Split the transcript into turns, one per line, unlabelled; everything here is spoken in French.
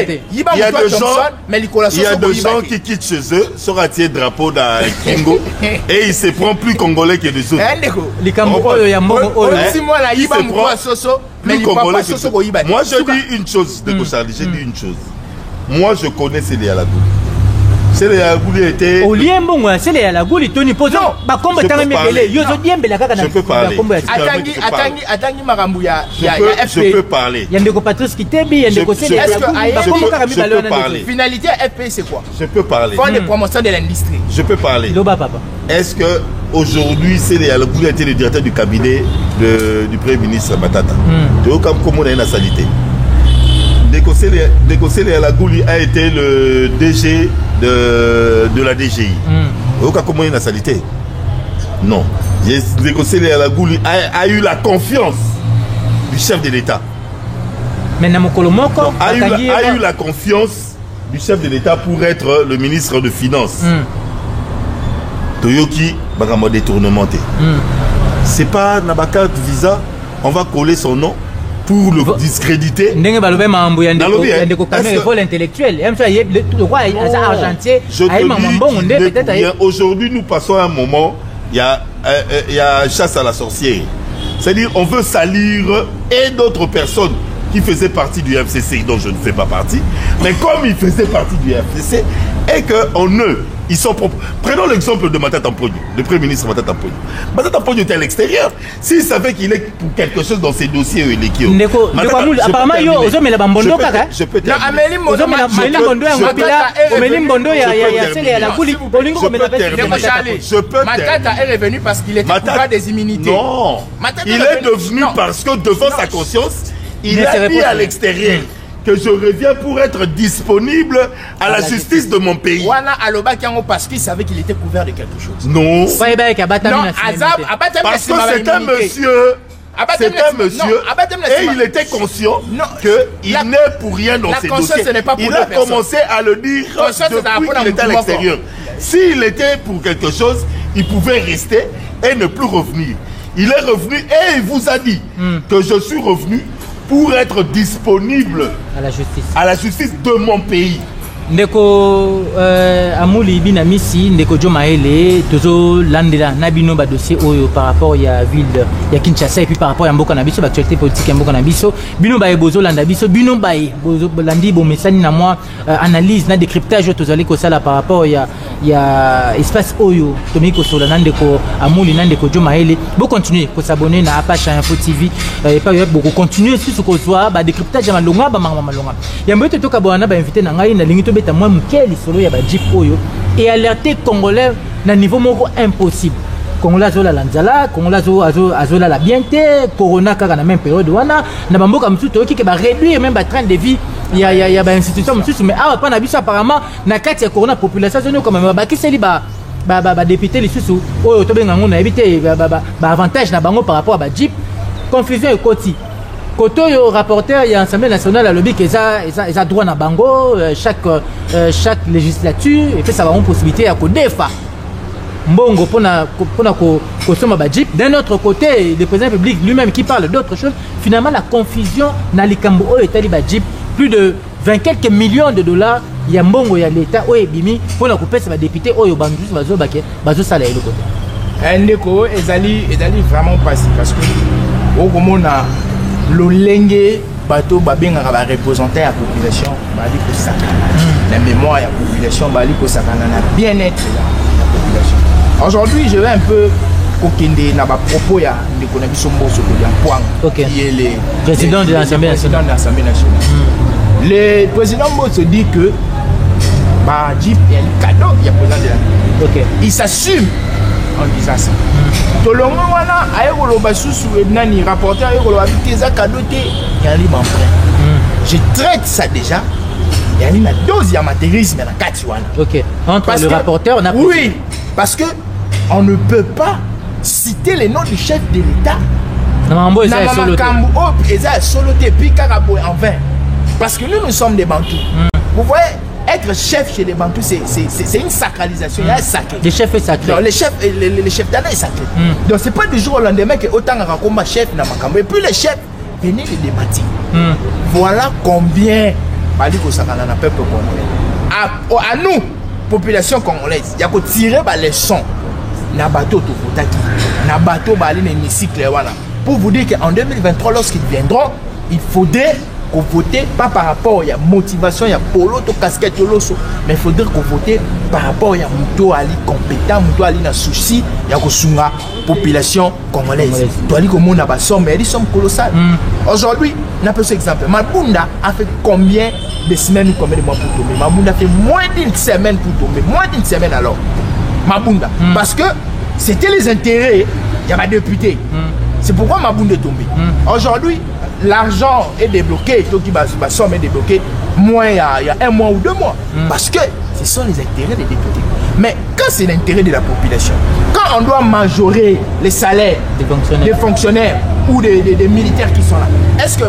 des gens qui quittent chez eux, sont attirés drapeau dans Kingo et il se prend plus congolais que les autres. Moi je dis une chose, j'ai dit une chose. Moi je connais Célia Yalagouli. Célia Yalagouli était. Je peux parler. Je peux parler.
Finalité FP c'est quoi?
Je peux parler.
Fonds de promotion de l'industrie.
Je peux parler. Est-ce que aujourd'hui Célia Yalagouli a été le directeur du cabinet du Premier ministre Matata? Comment on a une salité? Célia Yalagouli a été le DG de la DGI. Comment il a salité? Non. Célia Yalagouli a eu la confiance du chef de l'État. A eu la confiance du chef de l'État pour être le ministre de Finances. Toyoki Bagamo détournementé. C'est pas Nabaka Visa, on va coller son nom pour le discréditer. Aujourd'hui, nous passons un moment, il y a chasse à la sorcière. C'est-à-dire, on veut salir et d'autres personnes qui faisaient partie du FCC, dont je ne fais pas partie, mais comme ils faisaient partie du FCC, et qu'en eux, ils sont propres. Prenons l'exemple de Matata Mponyo, le Premier ministre Matata Mponyo. Matata Mponyo était à l'extérieur. S'il savait qu'il est pour quelque chose dans ses dossiers, il est qui?
Apparemment,
je peux terminer.
Matata est revenu parce qu'il était coupable des immunités.
Non, il est devenu parce que devant sa conscience, il a dit à l'extérieur que je reviens pour être disponible à la justice de mon pays. Parce qu'il savait qu'il était couvert de quelque chose. Non. Parce que c'est un monsieur. C'est un monsieur et il était conscient qu'il n'est pour rien dans ses dossiers. Il a commencé à le dire depuis qu'il était à l'extérieur. S'il était pour quelque chose, il pouvait rester et ne plus revenir. Il est revenu et il vous a dit que je suis revenu pour être disponible à la justice de mon pays.
Ndeko Amouli Binamisi, Ndeko Jomaele, Tozo Landela, Nabino dossier par rapport à la ville de Kinshasa et puis par rapport à Mboka Nabiso, l'actualité politique à Mboka Nabiso, Bino Baye Bozo Landabiso, Bino Baye Bozo Landi Bomessani na moi analyse na décryptage tozali ko sala par rapport ya espace Oyo, Tomiko Solana Ndeko Amouli Ndeko Jomaele, bo continuer ko s'abonner na page Info TV et pas beaucoup continuer sur ce qu'on soit ba décryptage ya malonga ba malonga. Ya mbote toka bwana ba invité na ngai na lingi beta moi mukeli solo ya ba Jeep Oyo et alerter congolais na niveau moko impossible. Congolais zola lanzala, Congolais azola la bienté, corona kaka na même période wana na bamboka msuto ki ke ba réduire même ba train de vie ya ba institution msuto mais awa pa na biso apparemment na kati ya corona population zone comme ba kiseli ba député lisusu oyo to benga ngona éviter ba avantage na bango par rapport à ba Jeep confusion et koti. Koto yo rapporteur ya Assemblée nationale a lobby que ça droit na bango chaque législature et puis ça va une possibilité à kodefa mbongo pona ko soma ba Jeep. D'un autre côté le président public lui-même qui parle d'autres choses, finalement la confusion na likambo o etali ba Jeep plus de 20 quelques millions de dollars ya mbongo ya l'état o ebimi pona ko pesa ba député oyo bandu bazo sala eloko te
ndeko ezali vraiment passé parce que au komona l'olenge bateau babengaka ba représenter la population bali ko sakana la mémoire de la population bali ko sakana na bien-être la population. Aujourd'hui je vais un peu kokende na ba propos ya ndeko na biso mboso ko ya Pwang qui est le
président de l'Assemblée nationale.
Le président Mboso dit que ba Jeep est le cadeau il y a président de la République. Il s'assume en disant ça. Tolongo wana ayekoloba susu nani rapporteur ayekoloba biteza cadeau te yali m'emprunt. Je traite ça déjà. Yali na dose ya matérialisme na kati wana.
Entre parce le rapporteur on a
oui, parce que on ne peut pas citer les noms du chef de l'État.
Namambo eza
solo te puis kakaboy en vain. Parce que nous sommes des Bantous. Vous voyez, être chef chez les Bantous, c'est une sacralisation. Il y a un sacré.
Le chef est sacré.
Non, le chef d'État est sacré. Donc, ce n'est pas du jour au lendemain que autant de chef dans Makambo. Et puis, les chefs venaient les démentir. Voilà combien bali kosakana na peuple congolais. À nous, population congolaise, il y a que tirer les leçons. Na bateau to votaki, na bateau bali na hémicycle wana. Pour vous dire qu'en 2023, lorsqu'ils viendront, il faudrait qu'on vote pas par rapport à la motivation, il y a polo, to casquette, mais il faudrait qu'on vote par rapport à la muto ali compétent, muto ali na souci, il y a la population congolaise. Tu as dit que mon a somme, mais ils sont colossales. Aujourd'hui, on a pris cet exemple. Mabunda a fait combien de semaines ou combien de mois pour tomber? Mabunda a fait moins d'une semaine pour tomber, moins d'une semaine alors. Mabunda. Parce que c'était les intérêts, il y avait des députés. C'est pourquoi Mabunda est tombé. Aujourd'hui, l'argent est débloqué, tout qui va somme est débloqué, moins il y a un mois ou 2 mois. Parce que ce sont les intérêts des députés. Mais quand c'est l'intérêt de la population, quand on doit majorer les salaires des fonctionnaires ou des militaires qui sont là, est-ce que